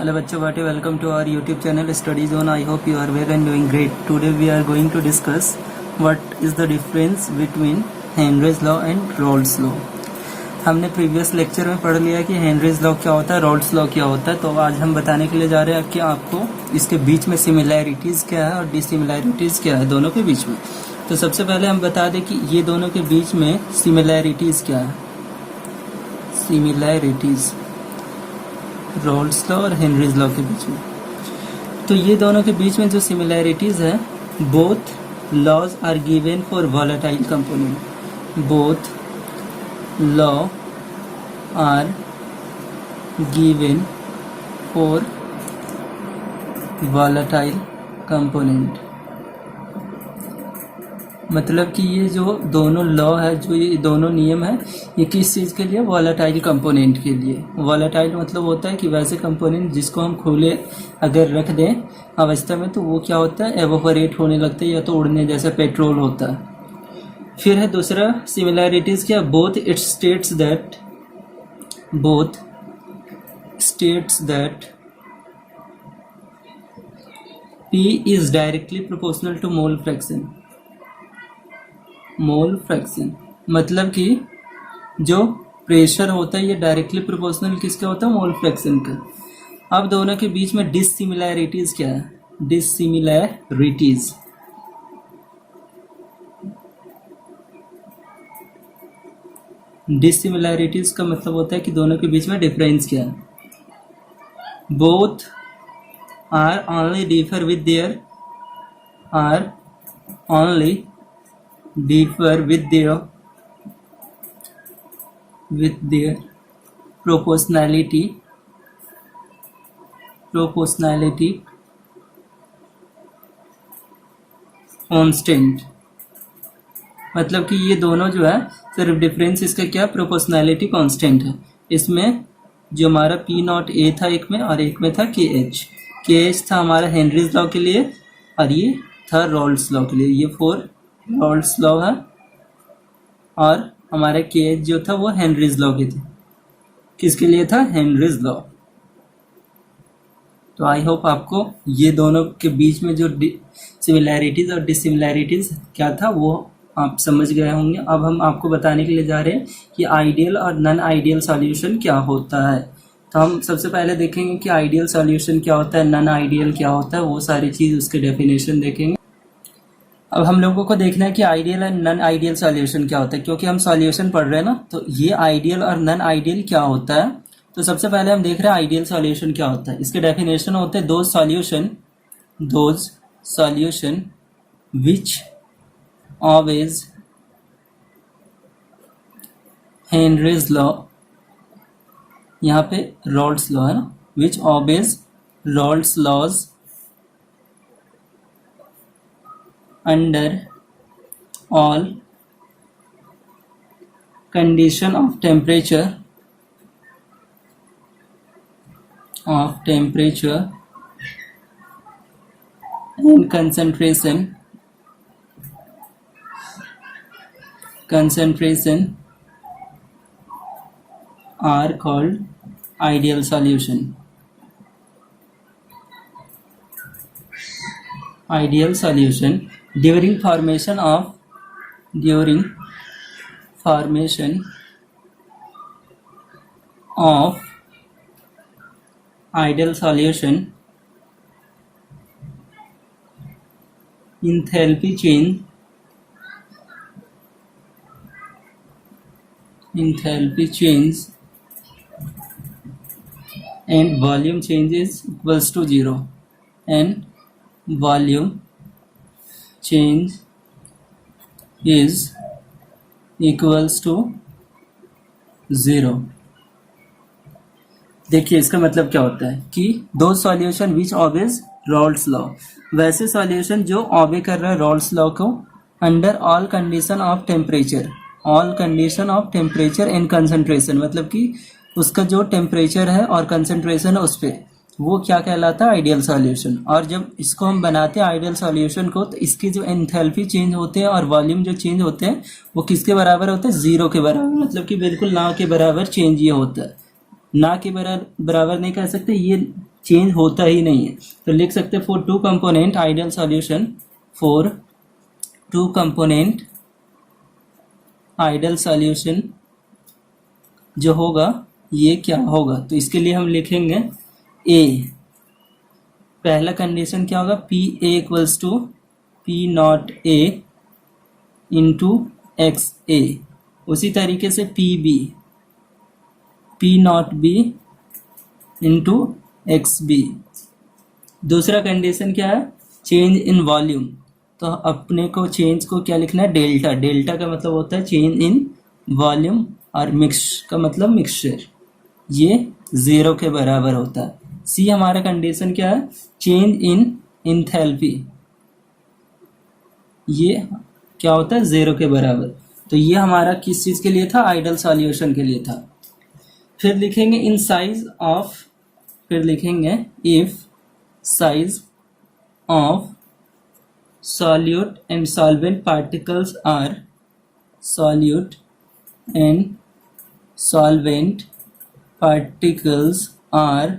Hello bachcho, welcome to our YouTube channel Study Zone. I hope you are well and doing great. Today we are going to discuss what is the difference between Henry's law and Rolle's law. हमने previous lecture में पढ़ लिया कि Henry's law क्या होता है, roles law क्या होता है। तो आज हम बताने के लिए जा रहे हैं कि आपको इसके बीच में सिमिलैरिटीज क्या है और डिसिमिलैरिटीज क्या है दोनों के बीच में। तो सबसे पहले हम बता दें कि ये दोनों के बीच में सिमिलैरिटीज क्या है। सिमिलैरिटीज रोल्स लॉ और हेनरीज लॉ के बीच में, तो ये दोनों के बीच में जो सिमिलैरिटीज है, both laws are given for volatile component. Both law are given for volatile component। मतलब कि ये जो दोनों लॉ है, जो ये दोनों नियम है, ये किस चीज़ के लिए? वॉलेटाइल कंपोनेंट के लिए। वॉलेटाइल मतलब होता है कि वैसे कंपोनेंट जिसको हम खुले अगर रख दें अवस्था में तो वो क्या होता है, एवोपरेट होने लगता है या तो उड़ने जैसा पेट्रोल होता है। फिर है दूसरा सिमिलैरिटीज क्या? Both states that P is directly proportional to mole fraction। Mole fraction मतलब कि जो प्रेशर होता है ये डायरेक्टली प्रोपोर्शनल किसका होता है? मोल फ्रैक्शन का। अब दोनों के बीच में डिसिमिलैरिटीज क्या है? डिसिमिलैरिटीज का मतलब होता है कि दोनों के बीच में डिफरेंस क्या है। Both are only differ with their proportionality constant. मतलब कि ये दोनों जो है सिर्फ डिफरेंस इसका क्या? प्रोपोर्शनैलिटी कांस्टेंट है। इसमें जो हमारा पी नॉट ए था एक में और एक में था के एच था हमारा हेनरीज लॉ के लिए और ये था रोल्स लॉ के लिए। ये 4 रोल्स लॉ है और हमारा के एच जो था वो हेनरीज लॉ के थे। किसके लिए था? Henry's law. तो आई होप आपको ये दोनों के बीच में जो सिमिलैरिटीज और डिसिमिलैरिटीज क्या था वो आप समझ गए होंगे। अब हम आपको बताने के लिए जा रहे हैं कि आइडियल और नॉन आइडियल सॉल्यूशन क्या होता है। तो हम सबसे पहले देखेंगे कि आइडियल सॉल्यूशन क्या होता है, नॉन आइडियल क्या होता है, वो सारी चीज़ उसके डेफिनेशन देखेंगे। अब हम लोगों को देखना है कि ideal and non ideal solution क्या होता है, क्योंकि हम सॉल्यूशन पढ़ रहे हैं ना। तो ये आइडियल और नॉन आइडियल क्या होता है, तो सबसे पहले हम देख रहे हैं आइडियल सॉल्यूशन क्या होता है। इसके डेफिनेशन होते हैं those solution which always Henry's law, यहाँ पे Rolle's law है ना, which obeys Rolle's laws under all condition of temperature and concentration are called ideal solution। during formation of ideal solution, enthalpy change and volume change is equals to 0 and volume change is equals to 0। देखिए इसका मतलब क्या होता है कि दो solution which ऑबेज roles law, वैसे solution जो ऑबे कर रहा है रोल्स लॉ को under all condition of temperature and concentration. मतलब कि उसका जो टेम्परेचर है और कंसंट्रेशन है उस पर, वो क्या कहलाता है? Ideal solution. और जब इसको हम बनाते हैं आइडियल सॉल्यूशन को, तो इसकी जो एंथैल्पी चेंज होते हैं और वॉल्यूम जो चेंज होते हैं वो किसके बराबर होते हैं? 0 के बराबर। मतलब कि बिल्कुल ना के बराबर चेंज ये होता है। ना के बराबर नहीं कह सकते, ये चेंज होता ही नहीं है। तो लिख सकते हैं for two component ideal solution, for two component ideal solution जो होगा ये क्या होगा। तो इसके लिए हम लिखेंगे ए, पहला कंडीशन क्या होगा, P A equals to P naught A into X A. उसी तरीके से P B, P not B into X B. दूसरा कंडीशन क्या है, चेंज इन वॉल्यूम। तो अपने को चेंज को क्या लिखना है, डेल्टा। डेल्टा का मतलब होता है चेंज इन वॉल्यूम और मिक्स का मतलब मिक्सचर, ये 0 के बराबर होता है। सी हमारा कंडीशन क्या है, चेंज इन इंथैल्पी, ये क्या होता है 0 के बराबर। तो ये हमारा किस चीज़ के लिए था, आइडियल सॉल्यूशन के लिए था। फिर लिखेंगे इन साइज ऑफ, फिर लिखेंगे if size of solute and solvent particles are, solute and solvent particles are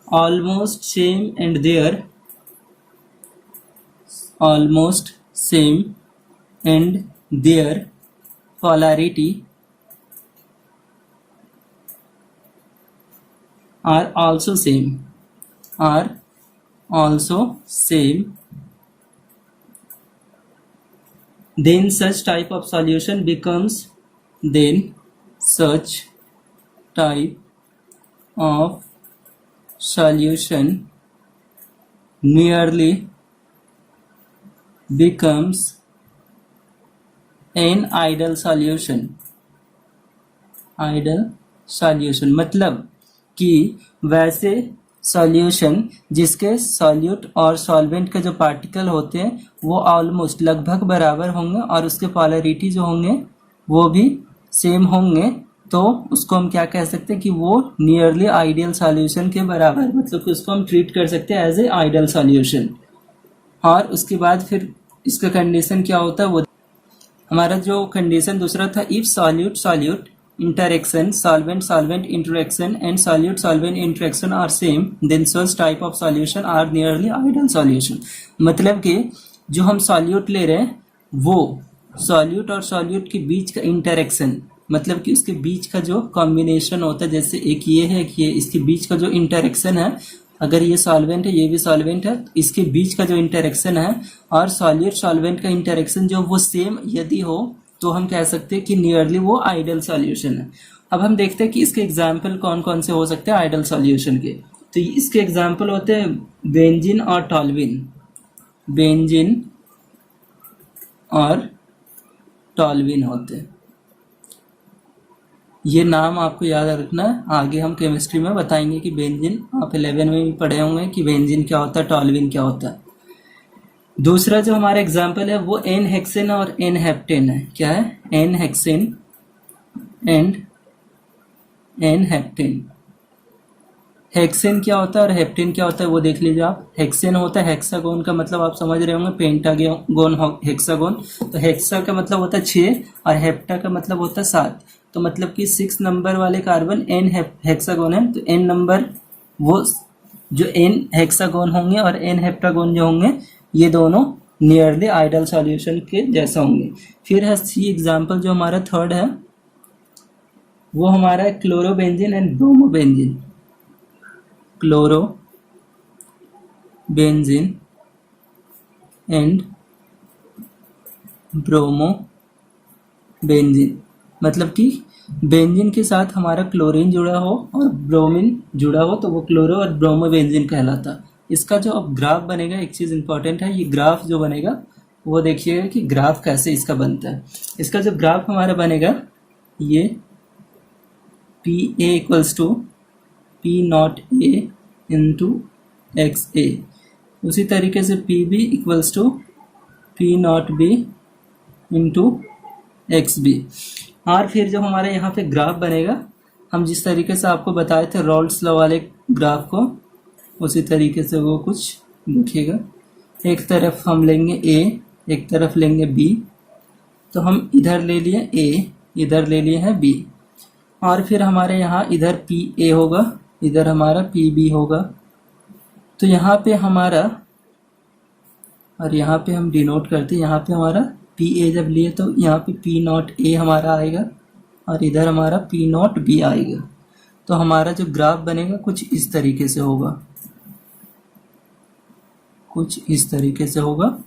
almost same and their almost same and their polarity are also same, are also same, then such type of solution becomes, then such type of solution merely becomes an ideal solution, ideal solution मतलब कि वैसे solution जिसके solute और solvent के जो particle होते हैं वो ऑलमोस्ट लगभग बराबर होंगे और उसके पोलैरिटी जो होंगे वो भी सेम होंगे, तो उसको हम क्या कह सकते हैं कि वो नियरली आइडियल सॉल्यूशन के बराबर, मतलब कि उसको हम ट्रीट कर सकते हैं एज ए आइडियल सॉल्यूशन। और उसके बाद फिर इसका कंडीशन क्या होता है, वो हमारा जो कंडीशन दूसरा था, if solute solute interaction, solvent solvent interaction and solute solvent interaction are same, then such type of solution are nearly ideal solution। मतलब कि जो हम सॉल्यूट ले रहे हैं वो सॉल्यूट और सॉल्यूट के बीच का इंटरेक्शन, मतलब कि उसके बीच का जो कॉम्बिनेशन होता है, जैसे एक ये है कि ये इसके बीच का जो इंटरेक्शन है, अगर ये सॉल्वेंट है ये भी सॉल्वेंट है, इसके बीच का जो इंटरेक्शन है और सॉल्यूट सॉल्वेंट का इंटरेक्शन जो वो सेम यदि हो तो हम कह सकते हैं कि नियरली वो आइडियल सॉल्यूशन है। अब हम देखते हैं कि इसके एग्जाम्पल कौन कौन से हो सकते हैं आइडियल सॉल्यूशन के। तो इसके एग्जाम्पल होते हैं बेंजीन और टॉल्विन, बेंजीन और टॉल्विन होते हैं। ये नाम आपको याद रखना है, आगे हम केमिस्ट्री में बताएंगे कि बेंजीन, आप 11 में भी पढ़े होंगे कि बेंजीन क्या होता है, टॉल्विन क्या होता है। दूसरा जो हमारा एग्जाम्पल है वो एन हेक्सेन और एन हेप्टेन है। क्या है, n hexane and n heptane. Hexane क्या होता है और हेप्टेन क्या होता है वो देख लीजिए आप। हेक्सेन होता है हेक्सागोन का मतलब आप समझ रहे होंगे, पेंटागोन हेक्सागोन। तो हेक्सा का मतलब होता है 6 और हेप्टा का मतलब होता है 7। तो मतलब कि 6 नंबर वाले कार्बन एन हेक्सागोन है, तो एन नंबर वो जो एन हेक्सागोन होंगे और एन हेप्टागोन जो होंगे ये दोनों नियरली आइडियल सॉल्यूशन के जैसा होंगे। फिर है सी एग्जाम्पल जो हमारा थर्ड है वो हमारा है chlorobenzene and bromobenzene, chlorobenzene and bromobenzene. मतलब कि बेंजीन के साथ हमारा क्लोरीन जुड़ा हो और ब्रोमीन जुड़ा हो तो वो क्लोरो और ब्रोमोबेंजीन कहलाता। इसका जो अब ग्राफ बनेगा, एक चीज़ इंपॉर्टेंट है, ये ग्राफ जो बनेगा वो देखिएगा कि ग्राफ कैसे इसका बनता है। इसका जो ग्राफ हमारा बनेगा ये P A equals to P naught A into X A, उसी तरीके से P B equals to P not B into X B. और फिर जो हमारे यहाँ पे ग्राफ बनेगा, हम जिस तरीके से आपको बताए थे रॉल्ड्स लॉ वाले ग्राफ को, उसी तरीके से वो कुछ दिखेगा। एक तरफ हम लेंगे ए, एक तरफ लेंगे बी, तो हम इधर ले लिए ए, इधर ले लिए हैं बी। और फिर हमारे यहाँ इधर पी ए होगा, इधर हमारा पी बी होगा। तो यहाँ पे हमारा, और यहाँ पे हम डिनोट करते हैं, यहाँ पे हमारा पी ए जब लिए तो यहाँ पे पी नॉट ए हमारा आएगा और इधर हमारा पी नॉट बी आएगा। तो हमारा जो ग्राफ बनेगा कुछ इस तरीके से होगा, कुछ इस तरीके से होगा।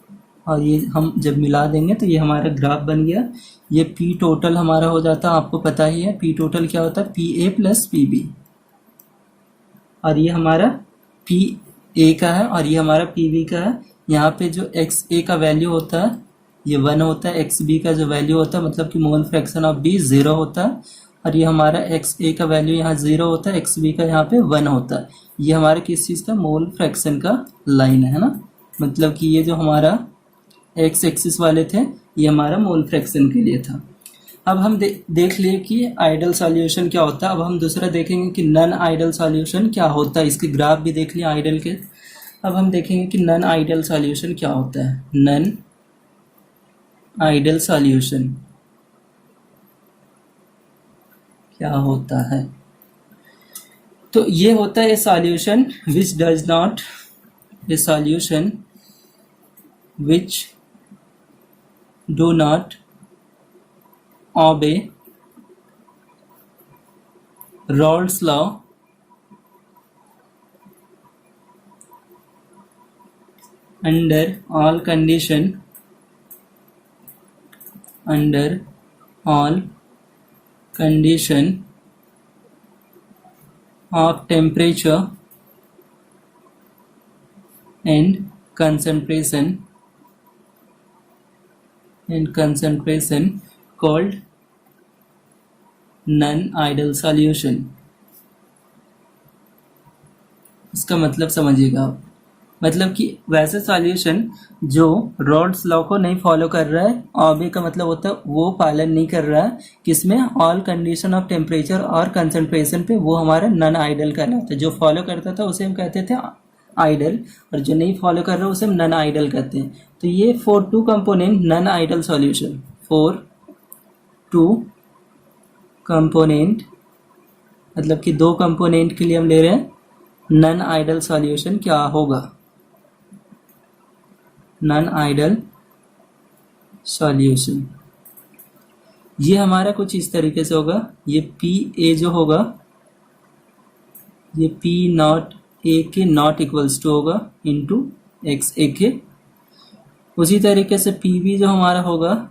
और ये हम जब मिला देंगे तो ये हमारा ग्राफ बन गया। ये पी टोटल हमारा हो जाता है, आपको पता ही है पी टोटल क्या होता है, P A plus P B. और ये हमारा पी ए का है और ये हमारा पी बी का है। यहाँ पे जो एक्स ए का वैल्यू होता है ये 1 होता है, एक्स बी का जो वैल्यू होता है मतलब कि मोल फ्रैक्शन ऑफ बी 0 होता है। और ये हमारा एक्स ए का वैल्यू यहाँ 0 होता है, एक्स बी का यहाँ पे 1 होता है। ये हमारे किस चीज़ का, मोल फ्रैक्शन का लाइन है ना। मतलब कि ये जो हमारा एक्स एक्सिस वाले थे ये हमारा मोल फ्रैक्शन के लिए था। अब हम देख लिए कि आइडल सॉल्यूशन क्या होता है। अब हम दूसरा देखेंगे कि नन आइडल सॉल्यूशन क्या होता है। इसके ग्राफ भी देख लिए आइडल के। अब हम देखेंगे कि नन आइडल सॉल्यूशन क्या होता है। नन आइडल सॉल्यूशन क्या होता है, तो ये होता है ए solution which does not, A solution which do not obey Rolle's law under all condition, under all condition of temperature and concentration called non ideal solution. इसका मतलब समझिएगा आप, मतलब कि वैसे सॉल्यूशन जो रॉल्स लॉ को नहीं फॉलो कर रहा है, ऑबे का मतलब होता है वो पालन नहीं कर रहा है किसमें, ऑल कंडीशन ऑफ टेम्परेचर और कंसंट्रेशन पे, वो हमारा नन आइडल कहलाता है। जो फॉलो करता था उसे हम कहते थे आइडल और जो नहीं फॉलो कर रहा उसे हम नन आइडल कहते हैं। तो ये for two component non ideal solution, for two component मतलब कि 2 कंपोनेंट के लिए हम ले रहे हैं नन आइडल सॉल्यूशन क्या होगा, नन आइडल सॉल्यूशन। ये हमारा कुछ इस तरीके से होगा। ये पी ए जो होगा ये पी नॉट ए के नॉट इक्वल्स टू होगा इंटू एक्स ए के। उसी तरीके से पी बी जो हमारा होगा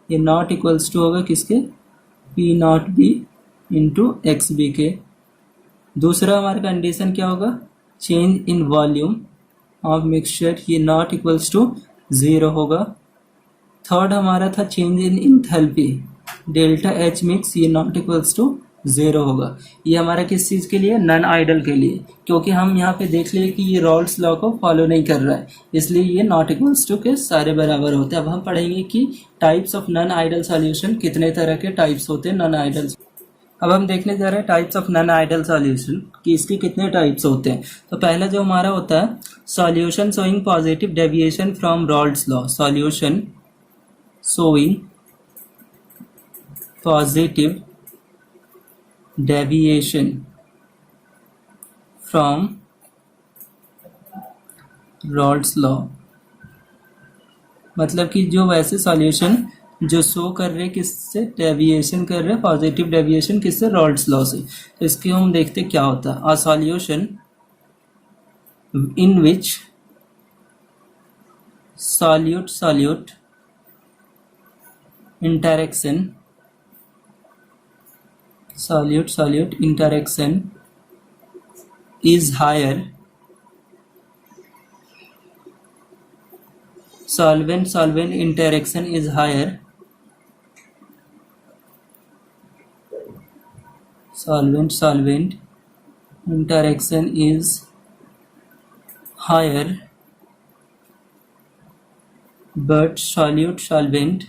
ये नॉट इक्वल्स टू होगा किसके, P not B into X B के। दूसरा हमारा कंडीशन क्या होगा, change in volume of mixture, ये नॉट इक्वल्स टू 0 होगा। थर्ड हमारा था change in enthalpy, delta H mix, ये नॉट इक्वल्स टू 0 होगा। ये हमारा किस चीज़ के लिए, नन आइडल के लिए, क्योंकि हम यहाँ पे देख लिए कि ये रॉल्स लॉ को फॉलो नहीं कर रहा है, इसलिए ये नॉट इक्वल्स टू के सारे बराबर होते हैं। अब हम पढ़ेंगे कि types of non ideal solution, कितने तरह के टाइप्स होते हैं नन आइडल। अब हम देखने जा रहे हैं types of non ideal solution कि इसके कितने टाइप्स होते हैं। तो पहला जो हमारा होता है solution showing positive deviation from Rawls law, solution showing positive deviation from Rawls law, मतलब कि जो वैसे सॉल्यूशन जो शो कर रहे किससे, डेविएशन कर रहे, पॉजिटिव डेविएशन किससे, रॉल्स लॉ से। तो इसके हम देखते क्या होता है। A solution in which solute interaction solute interaction is higher, solvent interaction is higher, solvent interaction is higher, but solute-solvent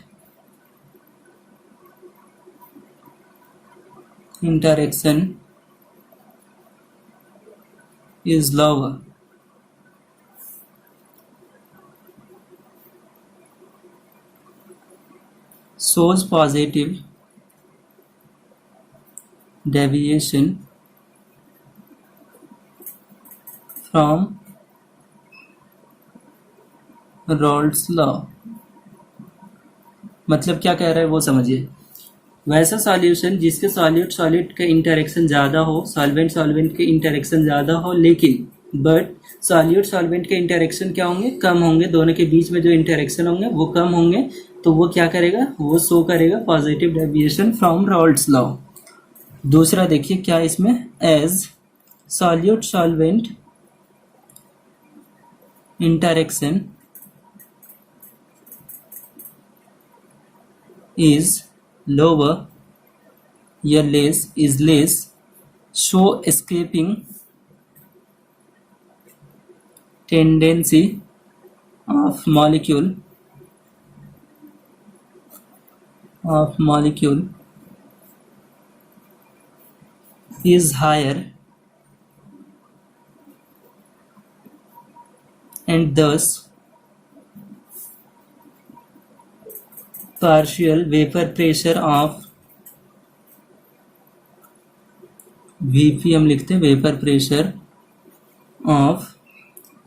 interaction is lower. Shows positive deviation from Rolle's law। मतलब क्या कह रहा है वो समझिए। वैसा सॉल्यूशन जिसके सॉल्यूट सॉलिड का इंटरेक्शन ज़्यादा हो, सॉल्वेंट सॉल्वेंट के इंटरेक्शन ज़्यादा हो, लेकिन बट सॉल्यूट सॉल्वेंट के इंटरेक्शन क्या होंगे, कम होंगे, दोनों के बीच में जो इंटरेक्शन होंगे वो कम होंगे, तो वो क्या करेगा, वो शो करेगा positive deviation from Raoult's law. दूसरा देखिए क्या इसमें, as solute solvent interaction is lower या less is less, show escaping tendency of molecule is higher and thus partial vapor pressure of VP हम लिखते हैं, vapour pressure of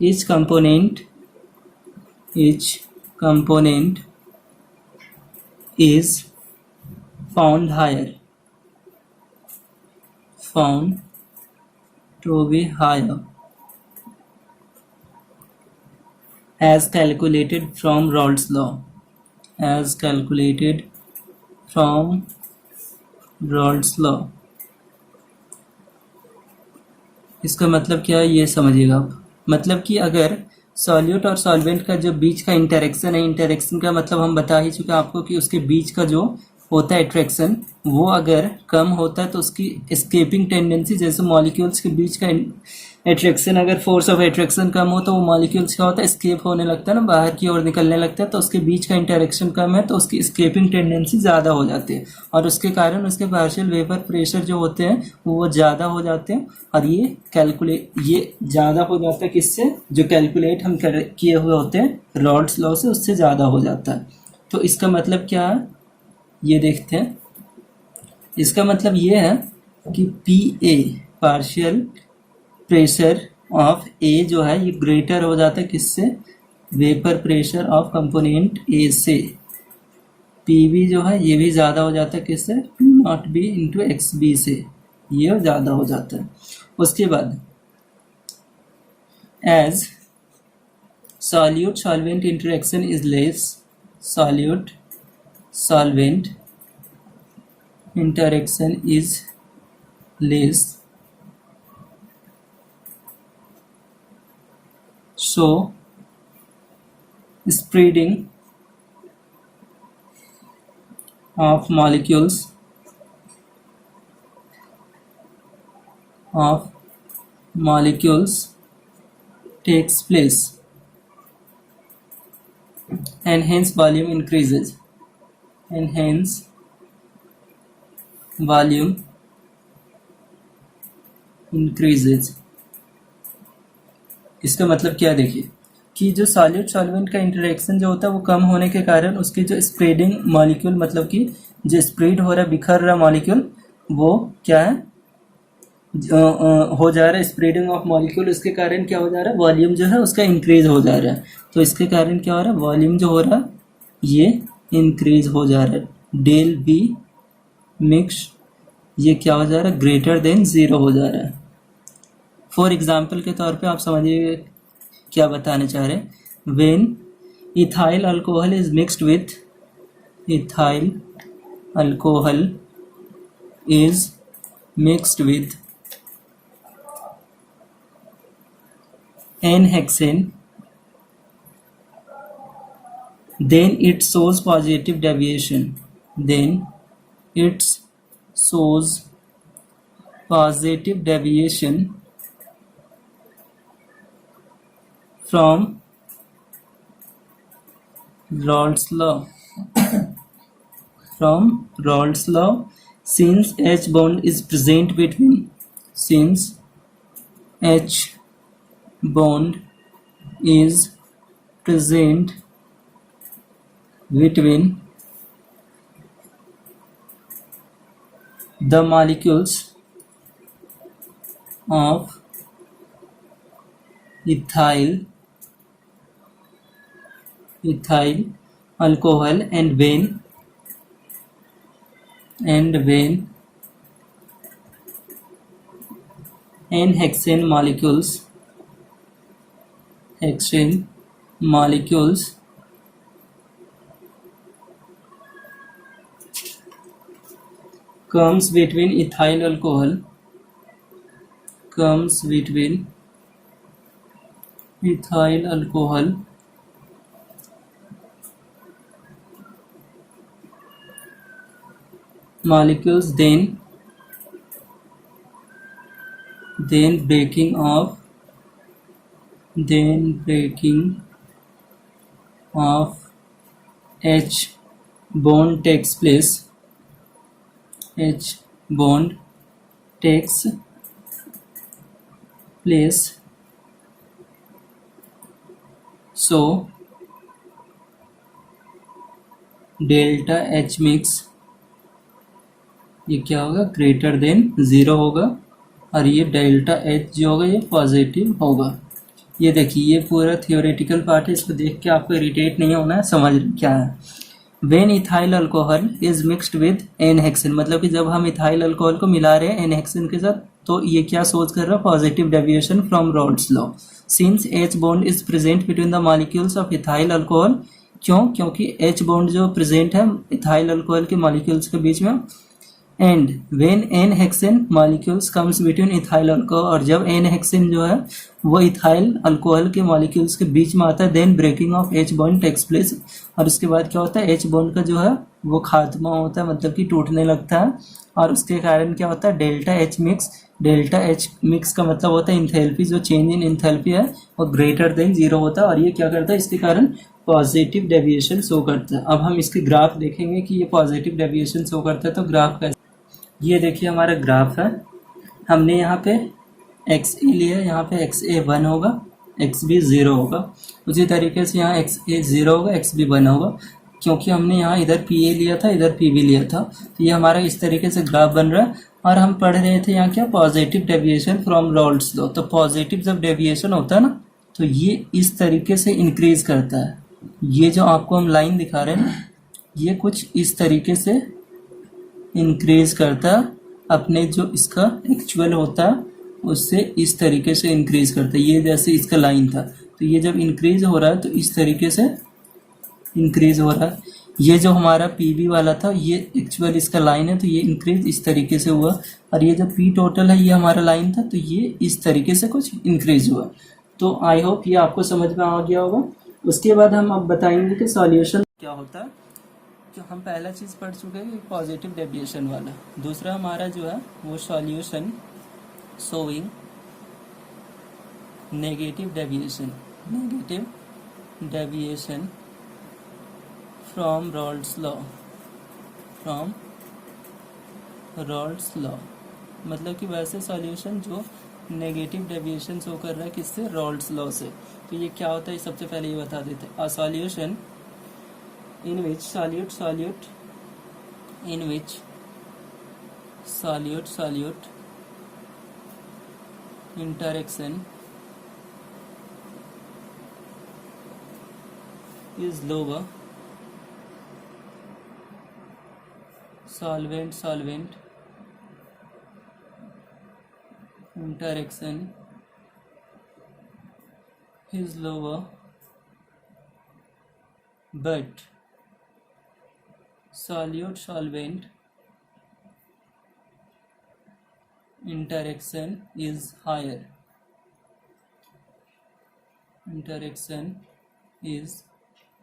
each component is found to be higher as calculated from Rolle's law, इसका मतलब क्या है ये समझिएगा आप। मतलब कि अगर सॉल्यूट और सॉल्वेंट का जो बीच का इंटरेक्शन है, इंटरेक्शन का मतलब हम बता ही चुके आपको कि उसके बीच का जो होता है अट्रैक्शन, वो अगर कम होता है तो उसकी एस्केपिंग टेंडेंसी, जैसे मॉलिक्यूल्स के बीच का अट्रैक्शन, अगर फोर्स ऑफ अट्रैक्शन कम हो तो वो मॉलिक्यूल्स क्या होता है, एस्केप होने लगता है ना, बाहर की ओर निकलने लगता है, तो उसके बीच का इंटरेक्शन कम है तो उसकी एस्केपिंग टेंडेंसी ज़्यादा हो जाती है, और उसके कारण उसके पार्शियल वेपर प्रेशर जो होते हैं वो ज़्यादा हो जाते हैं, और ये ज़्यादा हो जाता है किससे, जो कैलकुलेट हम किए हुए होते हैं रॉल्ड्स लॉ से, उससे ज़्यादा हो जाता है। तो इसका मतलब क्या है ये देखते हैं। इसका मतलब ये है कि P A partial pressure of A जो है ये ग्रेटर हो जाता है किससे, vapour pressure of component A से। पी बी जो है ये भी ज़्यादा हो जाता है किससे, P not B into X B से, ये ज़्यादा हो जाता है। उसके बाद as solute solvent interaction is less, solute solvent interaction is less, so spreading of molecules takes place and hence volume increases, इसका मतलब क्या देखिए कि जो सॉल्यूट सॉल्वेंट का इंटरेक्शन जो होता है वो कम होने के कारण उसकी जो स्प्रेडिंग मॉलिक्यूल, मतलब कि जो स्प्रेड हो रहा है, बिखर रहा मॉलिक्यूल, वो क्या है, हो जा रहा है स्प्रेडिंग ऑफ मॉलिक्यूल, उसके कारण क्या हो जा रहा है, वॉल्यूम जो है उसका इंक्रीज हो जा रहा है। तो इसके कारण क्या हो रहा है, वॉल्यूम जो हो रहा है ये इंक्रीज हो जा रहा है। डेल बी मिक्स ये क्या हो जा रहा है, ग्रेटर देन 0 हो जा रहा है। फॉर एग्जाम्पल के तौर पे आप समझिए क्या बताने चाह रहे हैं। When ethyl alcohol is mixed with n-hexane, then it shows positive deviation, from Rolle's law, since H bond is present between the molecules of ethyl alcohol and when n-hexane molecules comes between ethyl alcohol molecules, then breaking of H bond takes place. H bond takes place. So delta H mix ये क्या होगा, greater than 0 होगा, और ये delta H जो होगा ये positive होगा। ये देखिए ये पूरा थियोरेटिकल पार्ट है, इसको देख के आपको इरिटेट नहीं होना है, समझ क्या है। When ethyl alcohol is mixed with n hexane, मतलब कि जब हम इथाइल अल्कोहल को मिला रहे हैं एन हेक्सेन के साथ, तो ये क्या सोच कर रहा है, positive deviation from Raoult's law. Since H bond is present between the molecules of ethyl alcohol, क्योंकि एच बॉन्ड जो प्रेजेंट है इथाइल अल्कोहल के मॉलिक्यूल्स के बीच में, and when N hexane molecules comes between ethyl alcohol, और जब N hexane जो है वो इथाइल अल्कोहल के मॉलिक्यूल्स के बीच में आता है, then breaking of H bond takes place, और उसके बाद क्या होता है, एच बॉन्ड का जो है वो खात्मा होता है, मतलब कि टूटने लगता है, और उसके कारण क्या होता है, delta H mix. Delta H mix का मतलब होता है इंथैल्पी, जो चेंज इन इंथैल्पी है वो ग्रेटर देन 0 होता है, और ये क्या करता है, इसके कारण पॉजिटिव डेविएशन शो करता है। अब हम इसके ग्राफ देखेंगे कि ये पॉजिटिव डेविएशन शो करता है, तो ग्राफ कैसे, ये देखिए हमारा ग्राफ है, हमने यहाँ पे एक्स ए लिया, यहाँ पे एक्स ए 1 होगा, एक्स बी 0 होगा, उसी तरीके से यहाँ एक्स ए 0 होगा, एक्स बी 1 होगा, क्योंकि हमने यहाँ इधर पी ए लिया था, इधर पी बी लिया था, तो ये हमारा इस तरीके से ग्राफ बन रहा है। और हम पढ़ रहे थे यहाँ क्या, positive deviation from Raoult's law, तो पॉजिटिव जब डेविएशन होता है ना, तो ये इस तरीके से इंक्रीज करता है। ये जो आपको हम लाइन दिखा रहे हैं, ये कुछ इस तरीके से इंक्रीज करता, अपने जो इसका एक्चुअल होता है उससे इस तरीके से इंक्रीज करता है। ये जैसे इसका लाइन था, तो ये जब इंक्रीज हो रहा है तो इस तरीके से इंक्रीज हो रहा है। ये जो हमारा पी बी वाला था, ये एक्चुअल इसका लाइन है, तो ये इंक्रीज इस तरीके से हुआ, और ये जो पी टोटल है ये हमारा लाइन था, तो ये इस तरीके से कुछ इंक्रीज हुआ। तो आई होप ये आपको समझ में आ गया होगा। उसके बाद हम अब बताएंगे कि सॉल्यूशन क्या होता है। जो हम पहला चीज़ पढ़ चुके हैं पॉजिटिव डेविएशन वाला, दूसरा हमारा जो है वो solution showing negative deviation from Raoult's law, मतलब कि वैसे सॉल्यूशन जो नेगेटिव डेविएशन शो कर रहा है किससे, रॉल्ड्स लॉ से। तो ये क्या होता है, सबसे पहले ये बता देते हैं। A solution in which solute interaction is lower, solvent interaction is lower, but solute-solvent interaction is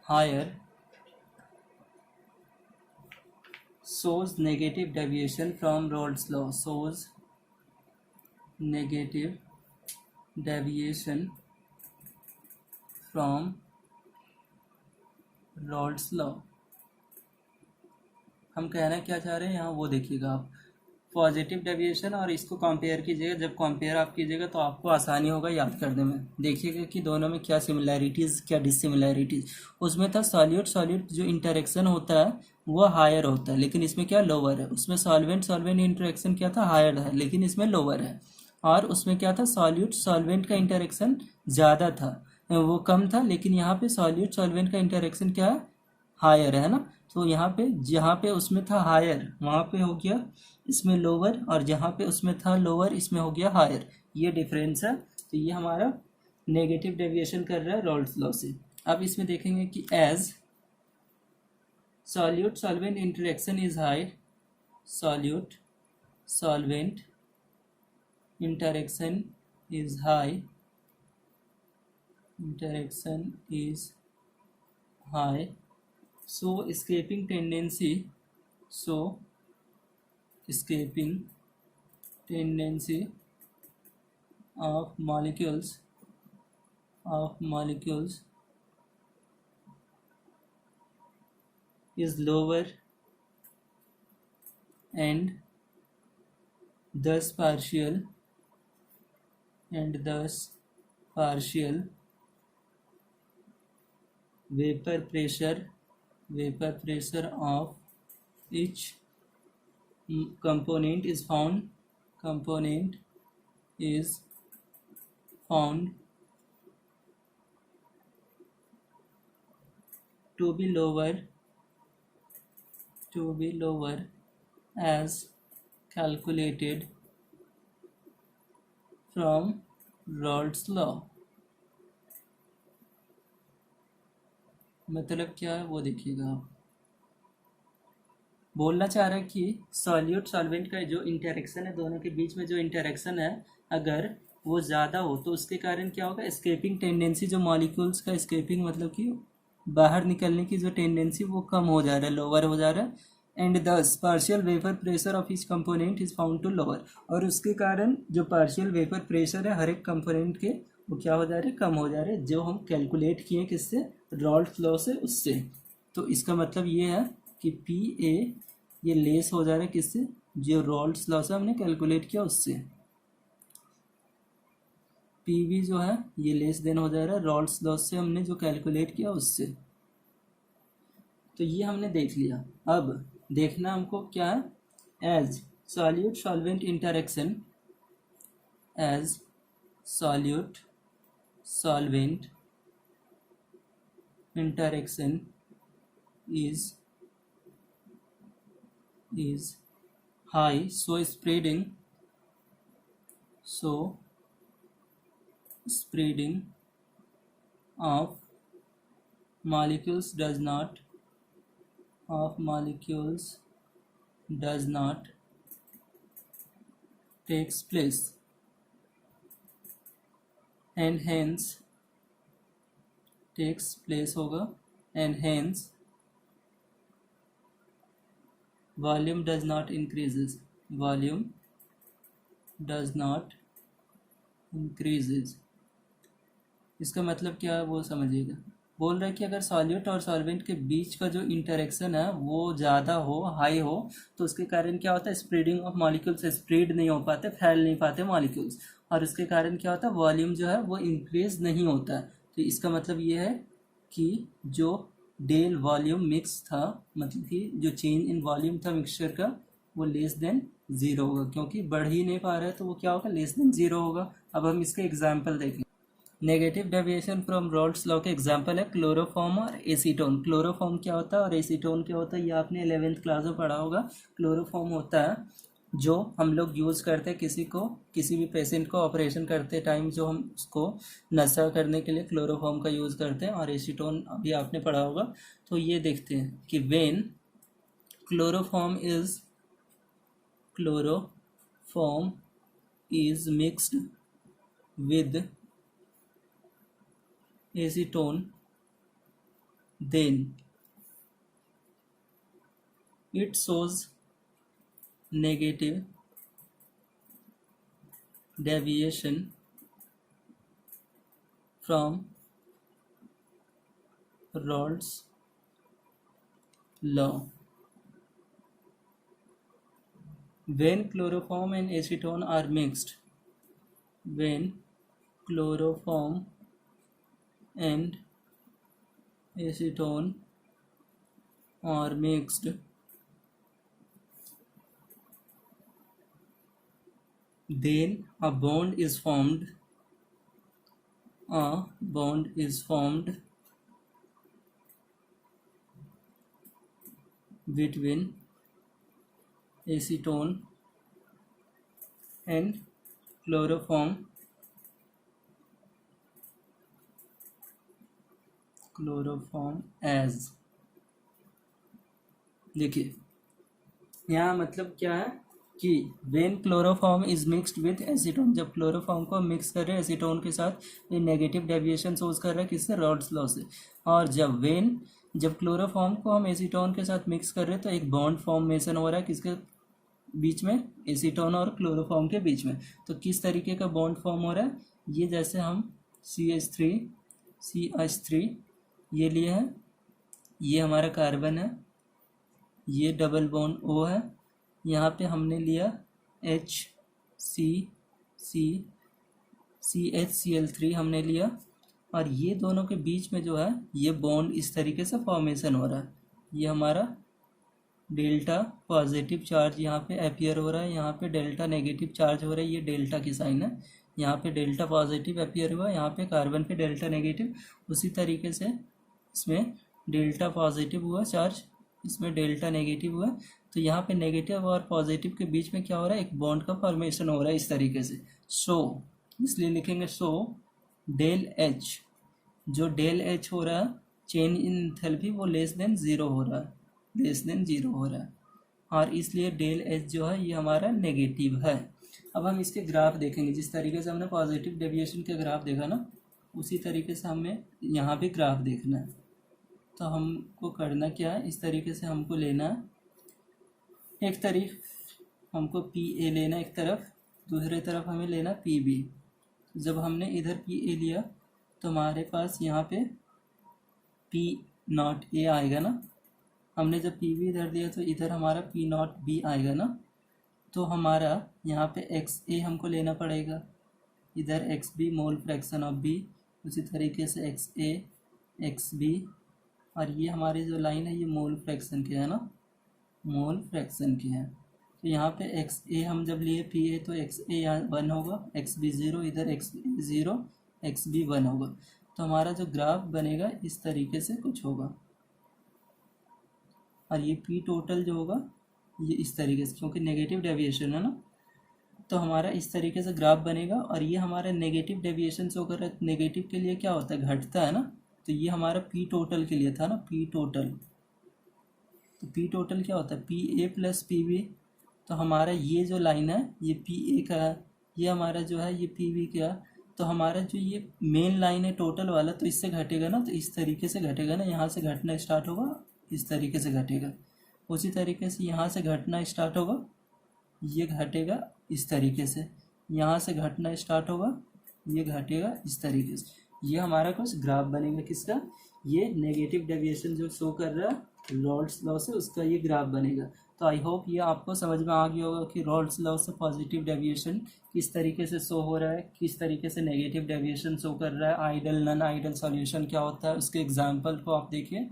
higher. Shows negative deviation from Rhodes law. Shows negative deviation from Rhodes law. हम कहना क्या चाह रहे हैं यहाँ वो देखिएगा आप। पॉजिटिव डेविएशन और इसको कंपेयर कीजिएगा। जब कंपेयर आप कीजिएगा तो आपको आसानी होगा याद करने में। देखिएगा कि दोनों में क्या सिमिलैरिटीज़ क्या डिसिमिलैरिटीज़। उसमें था सॉल्यूट सॉल्यूट जो इंटरेक्शन होता है वो हायर होता है, लेकिन इसमें क्या लोअर है। उसमें सॉल्वेंट सॉल्वेंट इंटरेक्शन क्या था, हायर है, लेकिन इसमें लोअर है। और उसमें क्या था, सॉल्यूट सॉल्वेंट का इंटरेक्शन ज़्यादा था, वो कम था, लेकिन यहाँ पे सॉल्यूट सॉल्वेंट का इंटरेक्शन क्या है, हायर है ना। तो यहाँ पे जहाँ पे उसमें था हायर वहाँ पे हो गया इसमें लोअर, और जहाँ पे उसमें था लोअर इसमें हो गया हायर। ये डिफरेंस है। तो ये हमारा नेगेटिव डेविएशन कर रहा है रॉल्स लॉ से। अब इसमें देखेंगे कि as solute solvent interaction is high, solute solvent interaction is high, interaction is high, so escaping tendency, so escaping tendency of molecules is lower, and thus partial vapor pressure of each component is found to be lower as calculated from Raoult's law. मतलब क्या है वो देखिएगा आप। बोलना चाह रहा है कि सॉल्यूट सॉल्वेंट का जो इंटरेक्शन है, दोनों के बीच में जो इंटरेक्शन है, अगर वो ज़्यादा हो तो उसके कारण क्या होगा, एस्केपिंग टेंडेंसी, जो मॉलिक्यूल्स का एस्केपिंग मतलब कि बाहर निकलने की जो टेंडेंसी वो कम हो जा रहा है, लोअर हो जा रहा है। And this partial vapour pressure of each component is found to lower, और उसके कारण जो पार्शियल वेपर प्रेशर है हर एक कंपोनेंट के वो क्या हो जा रहे हैं, कम हो जा रहे हैं, जो हम कैलकुलेट किए किससे, रॉल्ड्स लॉ से, उससे। तो इसका मतलब ये है कि पी ए ये लेस हो जा रहा है किससे, जो रॉल्ड्स लॉ से हमने कैलकुलेट किया उससे। पी वी जो है ये लेस देन हो जा रहा है रॉल्ड्स लॉ से हमने जो कैलकुलेट किया उससे। तो ये हमने देख लिया। अब देखना हमको क्या है, as solute solvent interaction, as solute solvent interaction is high, so spreading of molecules does not takes place, and hence takes place होगा, and hence volume does not increases, इसका मतलब क्या है वो समझिएगा। बोल रहा है कि अगर सॉल्यूट और सॉल्वेंट के बीच का जो इंटरेक्शन है वो ज़्यादा हो, हाई हो, तो उसके कारण क्या होता है, स्प्रेडिंग ऑफ मॉलिक्यूल्स, स्प्रेड नहीं हो पाते, फैल नहीं पाते मॉलिक्यूल्स, और उसके कारण क्या होता है, वॉल्यूम जो है वो इंक्रीज नहीं होता है। तो इसका मतलब ये है कि जो डेल वॉल्यूम मिक्स था, मतलब कि जो चेंज इन वॉल्यूम था मिक्सचर का, वो लेस देन ज़ीरो होगा, क्योंकि बढ़ ही नहीं पा रहा है तो वो क्या होगा, लेस देन ज़ीरो होगा। अब हम इसका एग्जाम्पल देखें। Negative deviation from Raoult's law के एग्जाम्पल है क्लोरोफॉर्म और एसीटोन। क्लोरोफॉर्म क्या होता है और एसीटोन क्या होता है, ये आपने 11th क्लास में पढ़ा होगा। क्लोरोफॉर्म होता है जो हम लोग यूज़ करते हैं किसी भी पेशेंट को ऑपरेशन करते टाइम, जो हम उसको नशा करने के लिए क्लोरोफॉर्म का यूज़ करते हैं, और एसीटोन अभी आपने पढ़ा होगा। तो ये देखते हैं कि when chloroform is mixed with acetone, then it shows negative deviation from Rolle's law. when chloroform and acetone are mixed, when chloroform and acetone are mixed, then a bond is formed between acetone and chloroform as, देखिए यहाँ मतलब क्या है कि when chloroform is mixed with acetone, जब chloroform को mix कर रहे हैं एसीटोन के साथ ये नेगेटिव डेविएशन सोज कर रहा है किससे, रॉड्स लॉ से। और जब क्लोरोफॉर्म को हम एसीटोन के साथ मिक्स कर रहे हैं तो एक बॉन्ड फॉर्मेशन हो रहा है किसके बीच में, एसीटोन और क्लोरोफॉर्म के बीच में। तो किस तरीके का बॉन्ड फॉर्म हो रहा है, ये जैसे हम CH3 ये लिए हैं, ये हमारा कार्बन है, ये डबल बॉन्ड O है, यहाँ पे हमने लिया CHCl3 हमने लिया, और ये दोनों के बीच में जो है ये बॉन्ड इस तरीके से फॉर्मेशन हो रहा है। ये हमारा डेल्टा पॉजिटिव चार्ज यहाँ पे अपीयर हो रहा है, यहाँ पे डेल्टा नेगेटिव चार्ज हो रहा है, ये डेल्टा की साइन है। यहाँ पे डेल्टा पॉजिटिव अपीयर हुआ, यहाँ पे कार्बन पे डेल्टा नेगेटिव, उसी तरीके से इसमें डेल्टा पॉजिटिव हुआ चार्ज, इसमें डेल्टा नेगेटिव हुआ। तो यहाँ पे नेगेटिव और पॉजिटिव के बीच में क्या हो रहा है, एक बॉन्ड का फॉर्मेशन हो रहा है इस तरीके से। इसलिए लिखेंगे डेल H, जो डेल H हो रहा है चेंज इन एंथैल्पी वो लेस देन जीरो हो रहा है, और इसलिए डेल H जो है ये हमारा नेगेटिव है। अब हम इसके ग्राफ देखेंगे, जिस तरीके से हमने पॉजिटिव डेविएशन के ग्राफ देखा ना, उसी तरीके से हमें यहाँ भी ग्राफ देखना है। तो हमको करना क्या है, इस तरीके से हमको लेना है, एक तरफ हमको PA लेना एक तरफ, दूसरे तरफ हमें लेना PB। जब हमने इधर PA लिया तो हमारे पास यहाँ पे P0A आएगा ना, हमने जब PB इधर दिया तो इधर हमारा P0B आएगा ना। तो हमारा यहाँ पे XA हमको लेना पड़ेगा, इधर XB mole fraction of B, उसी तरीके से XA XB, और ये हमारी जो लाइन है ये मोल फ्रैक्शन की है ना, मोल फ्रैक्शन की है। तो यहाँ पे XA हम जब लिए PA तो XA यहाँ 1 होगा, XB 0, इधर XB 0, XB 1 होगा। तो हमारा जो ग्राफ बनेगा इस तरीके से कुछ होगा, और ये P टोटल जो होगा ये इस तरीके से, क्योंकि नेगेटिव डेविएशन है ना, तो हमारा इस तरीके से ग्राफ बनेगा। और ये हमारा नेगेटिव डेविएशन शो कर रहा है, नेगेटिव के लिए क्या होता है, घटता है ना। तो ये हमारा P टोटल के लिए था ना, P टोटल। तो P टोटल क्या होता है, PA प्लस PB। तो हमारा ये जो लाइन है ये PA का है, ये हमारा जो है ये PB का। तो हमारा जो ये मेन लाइन है टोटल वाला, तो इससे घटेगा ना, तो इस तरीके से घटेगा ना, यहाँ से घटना स्टार्ट होगा, इस तरीके से घटेगा। उसी तरीके से यहाँ से घटना स्टार्ट होगा, ये घटेगा इस तरीके से, यहाँ से घटना स्टार्ट होगा, ये घटेगा इस तरीके से। ये हमारा कुछ ग्राफ बनेगा किसका, ये नेगेटिव डेविएशन जो शो कर रहा है रॉल्स लॉ से, उसका ये ग्राफ बनेगा। तो आई होप ये आपको समझ में आ गया होगा कि रॉल्स लॉ से पॉजिटिव डेविएशन किस तरीके से शो हो रहा है, किस तरीके से नेगेटिव डेविएशन शो कर रहा है, आइडल नॉन आइडल सॉल्यूशन क्या होता है, उसके एग्जाम्पल को आप देखिए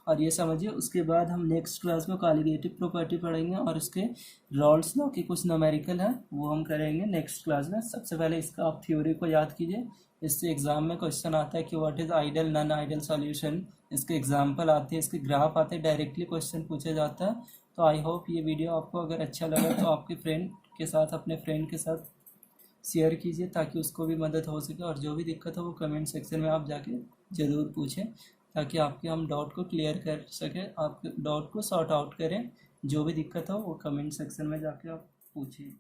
और ये समझिए। उसके बाद हम नेक्स्ट क्लास में कॉलिगेटिव प्रॉपर्टी पढ़ेंगे और उसके रॉल्स लॉ के कुछ न्यूमेरिकल है वो हम करेंगे नेक्स्ट क्लास में। सबसे पहले इसका आप थ्योरी को याद कीजिए, इससे एग्जाम में क्वेश्चन आता है कि what is ideal non ideal solution, इसके एग्जाम्पल आते हैं, इसके ग्राफ आते हैं, डायरेक्टली क्वेश्चन पूछा जाता है। तो आई होप ये वीडियो आपको अगर अच्छा लगा तो आपके फ्रेंड के साथ, अपने फ्रेंड के साथ शेयर कीजिए ताकि उसको भी मदद हो सके। और जो भी दिक्कत हो वो कमेंट सेक्शन में आप जाके ज़रूर पूछें ताकि आपके हम डाउट को क्लियर कर सकें, आपके डाउट को सॉर्ट आउट करें। जो भी दिक्कत हो वो कमेंट सेक्शन में जाके आप पूछिए।